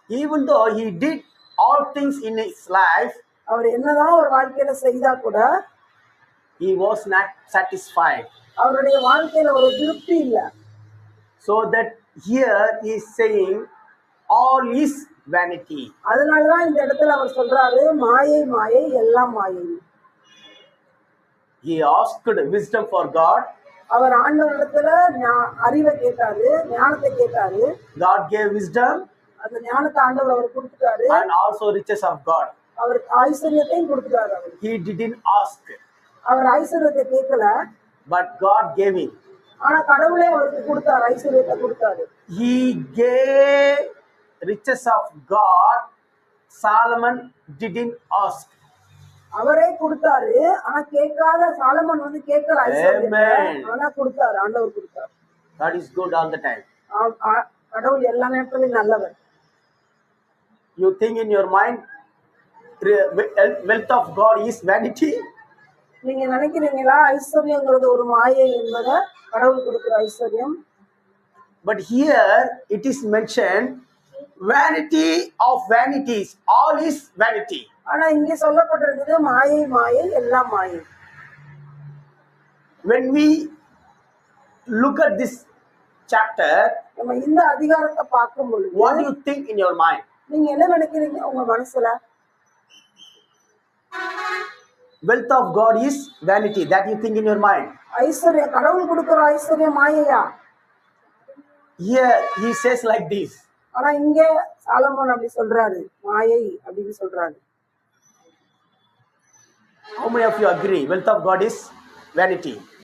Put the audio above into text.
Even though he did all things in his life, அவர் என்னதான் ஒரு வாழ்க்கையில செய்தா கூட he was not satisfied. அவருடைய வாழ்க்கையில ஒரு திருப்தி இல்ல. So that here he is saying all is vanity. அதனாலதான் இந்த இடத்துல அவர் சொல்றாரு, மாயை மாயை எல்லாம் மாயை. He asked wisdom for God. அவர் ஆண்டவரிடத்துல அறிவை கேட்டாரு, ஞானத்தை கேட்டாரு. God gave wisdom. அந்த ஞானத்தை ஆண்டவர் அவர் கொடுத்துட்டாரு. And also riches of God. அவர் ஐஸ்வர்யத்தையும் கொடுத்துட்டாரு. He didn't ask. அவர் ஐஸ்வர்யத்தை கேட்கல. But God gave him. ஆனா கடவுளே அவருக்கு கொடுத்தாரு, ஐஸ்வர்யத்தை கொடுத்தாரு. He gave riches of God. Solomon didn't ask. அவரே கொடுத்தாரு. ஆனா கேட்காத சாலமன் வந்து கேட்கல ஐஸ்வர்யத்தை. ஆனா கொடுத்தாரு, ஆண்டவர் கொடுத்தாரு. God is good all the time. கடவுள் எல்லா நேரத்திலும் நல்லவர். You think in your mind wealth of God is vanity? நீங்க நினைக்கிறீங்களா ஐஸ்வர்யங்கிறது ஒரு மாயை என்பத? கடவுள் கொடுக்கிற ஐஸ்வர்யம். But here it is mentioned vanity of vanities, all is vanity. ஆனா இங்க சொல்லப்பட்டிருக்குது மாயை மாயை எல்லாம் மாயை. When we look at this chapter, நம்ம இந்த அதிகாரத்தை பார்க்கும் பொழுது what do you think in your mind? நீங்க என்ன நினைக்கிறீங்க உங்க மனசுல? Wealth of God is vanity, that you think in your mind. ஐஸ்வர்யம், கடவுள் கொடுக்கிற ஐஸ்வர்யம் மாயையா? Here he says like this. ஆனா இங்க சாலமோன் அப்படி சொல்றாரு, மாயை அப்படின்னு சொல்றாரு. How many of you agree wealth of God is vanity?